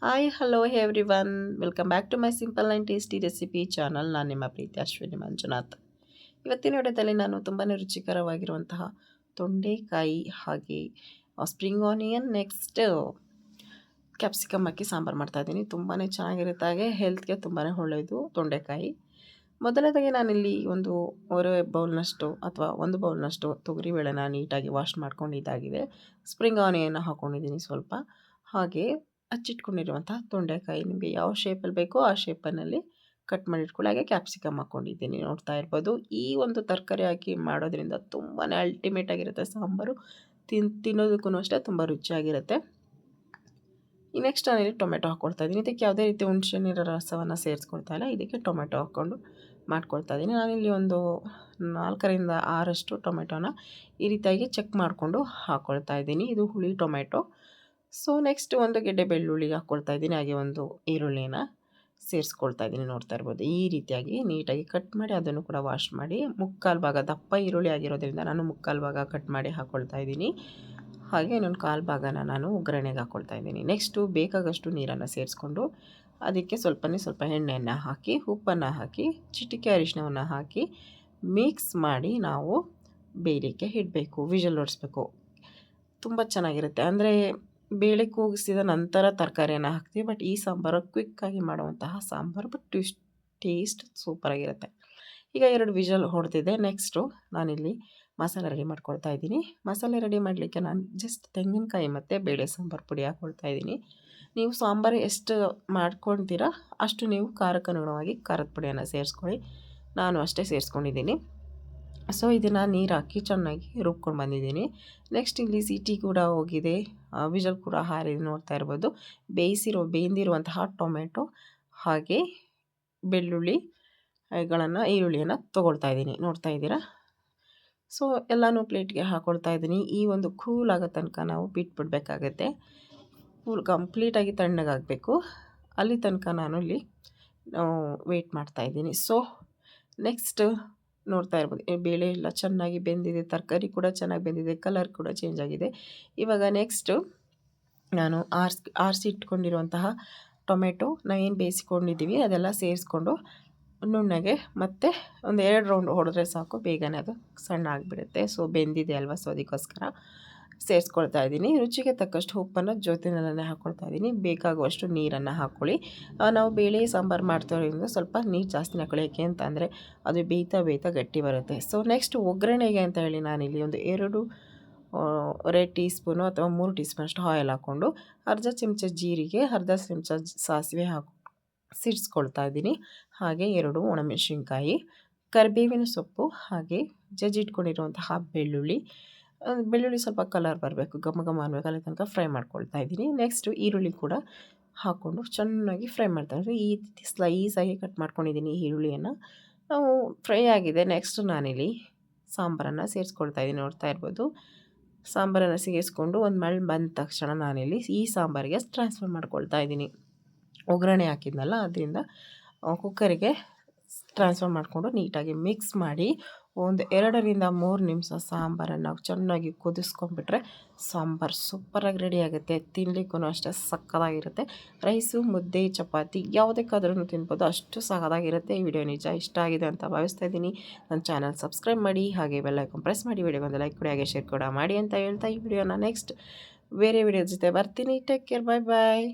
Hi hello everyone welcome back to my simple and tasty recipe channel. ನಾನು ನಿಮ್ಮ ಪ್ರೀತಿ ಅಶ್ವಿನಿ ಮಂಜುನಾಥ್. ಇವತ್ತಿನ ವಿಡಿಯೋದಲ್ಲಿ ನಾನು ತುಂಬಾ ರುಚಿಕರವಾಗಿರುವಂತಹ ತೊಂಡೆಕಾಯಿ ಹಾಗೆ ಸ್ಪ್ರಿಂಗ್ ಆನಿಯನ್ ನೆಕ್ಸ್ಟ್ ಕ್ಯಾಪ್ಸಿಕಮ್ ಹಾಕಿ ಸಾಂಬಾರು ಮಾಡ್ತಾಯಿದ್ದೀನಿ. ತುಂಬಾ ಚೆನ್ನಾಗಿರುತ್ತೆ, ಹಾಗೆ ಹೆಲ್ತ್ಗೆ ತುಂಬಾ ಒಳ್ಳೆಯದು ತೊಂಡೆಕಾಯಿ. ಮೊದಲನೇದಾಗಿ ನಾನಿಲ್ಲಿ ಬೌಲ್ನಷ್ಟು ಅಥವಾ ಒಂದು ಬೌಲ್ನಷ್ಟು ತೊಗರಿಬೇಳೆನ ನೀಟಾಗಿ ವಾಶ್ ಮಾಡ್ಕೊಂಡಿದ್ದಾಗಿದೆ. ಸ್ಪ್ರಿಂಗ್ ಆನಿಯನ್ನ ಹಾಕ್ಕೊಂಡಿದ್ದೀನಿ ಸ್ವಲ್ಪ, ಹಾಗೆ ಹಚ್ಚಿಟ್ಕೊಂಡಿರುವಂಥ ತೊಂಡೆಕಾಯಿ ನಿಮಗೆ ಯಾವ ಶೇಪಲ್ಲಿ ಬೇಕೋ ಆ ಶೇಪಲ್ಲಿ ಕಟ್ ಮಾಡಿ ಇಟ್ಕೊಳ್ಳಿ. ಹಾಗೆ ಕ್ಯಾಪ್ಸಿಕಮ್ ಹಾಕ್ಕೊಂಡಿದ್ದೀನಿ, ನೋಡ್ತಾ ಇರ್ಬೋದು. ಈ ಒಂದು ತರಕಾರಿ ಹಾಕಿ ಮಾಡೋದ್ರಿಂದ ತುಂಬಾ ಅಲ್ಟಿಮೇಟ್ ಆಗಿರುತ್ತೆ ಸಾಂಬಾರು. ತಿನ್ನೋದಕ್ಕೂ ಅಷ್ಟೇ ತುಂಬ ರುಚಿಯಾಗಿರುತ್ತೆ. ಈ ನೆಕ್ಸ್ಟ್ ನಾನಿಲ್ಲಿ ಟೊಮೆಟೊ ಹಾಕ್ಕೊಳ್ತಾ ಇದ್ದೀನಿ. ಇದಕ್ಕೆ ಯಾವುದೇ ರೀತಿ ಹುಣಸೆ ನೀರ ರಸವನ್ನು ಸೇರಿಸ್ಕೊಳ್ತಾ ಇಲ್ಲ, ಇದಕ್ಕೆ ಟೊಮೆಟೊ ಹಾಕ್ಕೊಂಡು ಮಾಡ್ಕೊಳ್ತಾ ಇದ್ದೀನಿ. ನಾನಿಲ್ಲಿ ಒಂದು 4ರಿಂದ 6 ಟೊಮೆಟೊನ ಈ ರೀತಿಯಾಗಿ ಚೆಕ್ ಮಾಡಿಕೊಂಡು ಹಾಕ್ಕೊಳ್ತಾ ಇದ್ದೀನಿ. ಇದು ಹುಳಿ ಟೊಮೆಟೊ. ಸೊ ನೆಕ್ಸ್ಟ್ ಒಂದು ಗೆಡ್ಡೆ ಬೆಳ್ಳುಳ್ಳಿ ಹಾಕ್ಕೊಳ್ತಾ ಇದ್ದೀನಿ, ಹಾಗೆ ಒಂದು ಈರುಳ್ಳಿನ ಸೇರಿಸ್ಕೊಳ್ತಾ ಇದ್ದೀನಿ. ನೋಡ್ತಾ ಇರ್ಬೋದು, ಈ ರೀತಿಯಾಗಿ ನೀಟಾಗಿ ಕಟ್ ಮಾಡಿ ಅದನ್ನು ಕೂಡ ವಾಶ್ ಮಾಡಿ ಮುಕ್ಕಾಲು ಭಾಗ ದಪ್ಪ ಈರುಳ್ಳಿ ಆಗಿರೋದ್ರಿಂದ ನಾನು ಮುಕ್ಕಾಲು ಭಾಗ ಕಟ್ ಮಾಡಿ ಹಾಕ್ಕೊಳ್ತಾ ಇದ್ದೀನಿ. ಹಾಗೆ ಇನ್ನೊಂದು ಕಾಲು ಭಾಗನ ನಾನು ಒಗ್ಗರಣೆಗೆ ಹಾಕ್ಕೊಳ್ತಾ ಇದ್ದೀನಿ. ನೆಕ್ಸ್ಟು ಬೇಕಾಗಷ್ಟು ನೀರನ್ನು ಸೇರಿಸ್ಕೊಂಡು ಅದಕ್ಕೆ ಸ್ವಲ್ಪ ಎಣ್ಣೆಯನ್ನು ಹಾಕಿ ಉಪ್ಪನ್ನು ಹಾಕಿ ಚಿಟಿಕೆ ಅರಿಶಿಣವನ್ನು ಹಾಕಿ ಮಿಕ್ಸ್ ಮಾಡಿ ನಾವು ಬೇಯಲಿಕ್ಕೆ ಇಡಬೇಕು, ವಿಷಲ್ ಹೊಡಿಸ್ಬೇಕು. ತುಂಬ ಚೆನ್ನಾಗಿರುತ್ತೆ. ಅಂದರೆ ಬೇಳೆ ಕೂಗಿಸಿದ ನಂತರ ತರಕಾರಿಯನ್ನು ಹಾಕ್ತೀವಿ, ಬಟ್ ಈ ಸಾಂಬಾರು ಕ್ವಿಕ್ಕಾಗಿ ಮಾಡುವಂತಹ ಸಾಂಬಾರು, ಬಟ್ ಟೇಸ್ಟ್ ಸೂಪರಾಗಿರುತ್ತೆ. ಈಗ 2 ವಿಷಲ್ ಹೊಡೆದಿದೆ. ನೆಕ್ಸ್ಟು ನಾನಿಲ್ಲಿ ಮಸಾಲೆ ರೆಡಿ ಮಾಡ್ಕೊಳ್ತಾ ಇದ್ದೀನಿ. ಮಸಾಲೆ ರೆಡಿ ಮಾಡಲಿಕ್ಕೆ ನಾನು ಜಸ್ಟ್ ತೆಂಗಿನಕಾಯಿ ಮತ್ತು ಬೇಳೆ ಸಾಂಬಾರು ಪುಡಿ ಹಾಕ್ಕೊಳ್ತಾ ಇದ್ದೀನಿ. ನೀವು ಸಾಂಬಾರು ಎಷ್ಟು ಮಾಡ್ಕೊಳ್ತೀರಾ ಅಷ್ಟು ನೀವು ಖಾರಕ್ಕೆ ಅನುಗುಣವಾಗಿ ಖಾರದ ಪುಡಿಯನ್ನು ಸೇರಿಸ್ಕೊಳ್ಳಿ. ನಾನು ಅಷ್ಟೇ ಸೇರಿಸ್ಕೊಂಡಿದ್ದೀನಿ. ಸೊ ಇದನ್ನು ನೀರು ಹಾಕಿ ಚೆನ್ನಾಗಿ ರುಬ್ಕೊಂಡು ಬಂದಿದ್ದೀನಿ. ನೆಕ್ಸ್ಟ್ ಇಲ್ಲಿ ಸಿಟಿ ಕೂಡ ಹೋಗಿದೆ, ವಿಷಲ್ ಕೂಡ ಹಾರಿದೆ. ನೋಡ್ತಾ ಇರ್ಬೋದು, ಬೇಯ್ದಿರುವಂತಹ ಟೊಮೆಟೊ ಹಾಗೆ ಈರುಳ್ಳಿಯನ್ನು ತೊಗೊಳ್ತಾ ಇದ್ದೀನಿ. ನೋಡ್ತಾ ಇದ್ದೀರಾ. ಸೊ ಎಲ್ಲನೂ ಪ್ಲೇಟ್ಗೆ ಹಾಕ್ಕೊಳ್ತಾ ಇದ್ದೀನಿ. ಈ ಒಂದು ಕೂಲ್ ಆಗೋ ತನಕ ನಾವು ಬಿಟ್ಬಿಡ್ಬೇಕಾಗತ್ತೆ. ಕಂಪ್ಲೀಟಾಗಿ ತಣ್ಣಗಾಗಬೇಕು, ಅಲ್ಲಿ ತನಕ ನಾನು ಇಲ್ಲಿ ವೆಯ್ಟ್ ಮಾಡ್ತಾಯಿದ್ದೀನಿ. ಸೊ ನೆಕ್ಸ್ಟ್ ನೋಡ್ತಾ ಇರ್ಬೋದು, ಬೇಳೆ ಎಲ್ಲ ಚೆನ್ನಾಗಿ ಬೆಂದಿದೆ, ತರಕಾರಿ ಕೂಡ ಚೆನ್ನಾಗಿ ಬೆಂದಿದೆ, ಕಲರ್ ಕೂಡ ಚೇಂಜ್ ಆಗಿದೆ. ಇವಾಗ ನೆಕ್ಸ್ಟು ನಾನು ಆರಿಸಿ ಇಟ್ಕೊಂಡಿರುವಂತಹ ಟೊಮೆಟೊ ಏನು ಬೇಯಿಸ್ಕೊಂಡಿದ್ದೀವಿ ಅದೆಲ್ಲ ಸೇರಿಸ್ಕೊಂಡು ನುಣ್ಣಗೆ ಮತ್ತು ಒಂದು 2 ರೌಂಡ್ ಹೊಡೆದ್ರೆ ಸಾಕು, ಬೇಗನೆ ಅದು ಸಣ್ಣ ಆಗಿಬಿಡುತ್ತೆ. ಸೊ ಬೆಂದಿದೆ ಅಲ್ವಾ, ಸೊ ಅದಕ್ಕೋಸ್ಕರ ಸೇರಿಸ್ಕೊಳ್ತಾ ಇದ್ದೀನಿ. ರುಚಿಗೆ ತಕ್ಕಷ್ಟು ಉಪ್ಪನ್ನು ಜೊತೆಯಲ್ಲೇ ಹಾಕ್ಕೊಳ್ತಾ ಇದ್ದೀನಿ. ಬೇಕಾಗುವಷ್ಟು ನೀರನ್ನು ಹಾಕ್ಕೊಳ್ಳಿ. ನಾವು ಬೇಳೆ ಸಾಂಬಾರು ಮಾಡ್ತಾರೋದ್ರಿಂದ ಸ್ವಲ್ಪ ನೀರು ಜಾಸ್ತಿನೇ ಹಾಕ್ಕೊಳ್ಳಿ, ಯಾಕೆ ಅಂತ ಅಂದರೆ ಅದು ಬೇಯ್ತಾ ಗಟ್ಟಿ ಬರುತ್ತೆ. ಸೊ ನೆಕ್ಸ್ಟ್ ಒಗ್ಗರಣೆಗೆ ಅಂತ ಹೇಳಿ ನಾನಿಲ್ಲಿ ಒಂದು 2 ಟೀ ಸ್ಪೂನು ಅಥವಾ 3 ಟೀ ಸ್ಪೂನಷ್ಟು ಆಯಿಲ್ ಹಾಕ್ಕೊಂಡು ಅರ್ಧ ಚಮಚ ಜೀರಿಗೆ, ಅರ್ಧ ಚಮಚ ಸಾಸಿವೆ ಸಿಡಿಸ್ಕೊಳ್ತಾ ಇದ್ದೀನಿ. ಹಾಗೆ 2 ಒಣಮೆಣಸಿನ್ಕಾಯಿ, ಕರಿಬೇವಿನ ಸೊಪ್ಪು, ಹಾಗೆ ಜಜ್ಜಿಟ್ಕೊಂಡಿರುವಂತಹ ಬೆಳ್ಳುಳ್ಳಿ ಸ್ವಲ್ಪ ಕಲರ್ ಬರಬೇಕು, ಘಮ ಅನ್ನಬೇಕು, ಅಲ್ಲಿ ತನಕ ಫ್ರೈ ಮಾಡ್ಕೊಳ್ತಾ ಇದ್ದೀನಿ. ನೆಕ್ಸ್ಟು ಈರುಳ್ಳಿ ಕೂಡ ಹಾಕ್ಕೊಂಡು ಚೆನ್ನಾಗಿ ಫ್ರೈ ಮಾಡ್ತಾ ಇದ್ದೀನಿ. ಈ ರೀತಿ ಸ್ಲೈಸಾಗಿ ಕಟ್ ಮಾಡ್ಕೊಂಡಿದ್ದೀನಿ ಈರುಳ್ಳಿಯನ್ನು. ನಾವು ಫ್ರೈ ಆಗಿದೆ. ನೆಕ್ಸ್ಟ್ ನಾನಿಲ್ಲಿ ಸಾಂಬಾರನ್ನು ಸೇರಿಸ್ಕೊಳ್ತಾ ಇದ್ದೀನಿ. ನೋಡ್ತಾ ಇರ್ಬೋದು, ಸಾಂಬಾರನ್ನು ಸೇರಿಸ್ಕೊಂಡು ಒಂದು ಮಳೆ ಬಂದ ತಕ್ಷಣ ನಾನಿಲ್ಲಿ ಈ ಸಾಂಬಾರಿಗೆ ಟ್ರಾನ್ಸ್ಫರ್ ಮಾಡ್ಕೊಳ್ತಾ ಇದ್ದೀನಿ. ಒಗ್ಗರಣೆ ಹಾಕಿದ್ನಲ್ಲ, ಅದರಿಂದ ಕುಕ್ಕರಿಗೆ ಟ್ರಾನ್ಸ್ಫರ್ ಮಾಡಿಕೊಂಡು ನೀಟಾಗಿ ಮಿಕ್ಸ್ ಮಾಡಿ ಒಂದು 2ರಿಂದ 3 ನಿಮಿಷ ಸಾಂಬಾರನ್ನು ಚೆನ್ನಾಗಿ ಕುದಿಸ್ಕೊಂಡ್ಬಿಟ್ರೆ ಸಾಂಬಾರು ಸೂಪರಾಗಿ ರೆಡಿ ಆಗುತ್ತೆ. ತಿನ್ನಲಿಕ್ಕೂ ಅಷ್ಟೇ ಸಕ್ಕತ್ತಾಗಿರುತ್ತೆ. ರೈಸು, ಮುದ್ದೆ, ಚಪಾತಿ ಯಾವುದಕ್ಕಾದ್ರೂ ತಿನ್ಬೋದು, ಅಷ್ಟು ಸಕ್ಕತ್ತಾಗಿರುತ್ತೆ. ಈ ವಿಡಿಯೋ ನಿಜ ಇಷ್ಟ ಆಗಿದೆ ಅಂತ ಭಾವಿಸ್ತಾ ಇದ್ದೀನಿ. ನನ್ನ ಚಾನಲ್ ಸಬ್ಸ್ಕ್ರೈಬ್ ಮಾಡಿ, ಹಾಗೆ ಬೆಲ್ ಐಕಾನ್ ಪ್ರೆಸ್ ಮಾಡಿ, ವಿಡಿಯೋಗೊಂದು ಲೈಕ್ ಕೊಡಿ, ಹಾಗೆ ಶೇರ್ ಕೂಡ ಮಾಡಿ ಅಂತ ಹೇಳ್ತಾ ಈ ವಿಡಿಯೋನ ನೆಕ್ಸ್ಟ್ ಬೇರೆ ವಿಡಿಯೋ ಜೊತೆ ಬರ್ತೀನಿ. ಟೇಕ್ ಕೇರ್, ಬಾಯ್ ಬಾಯ್.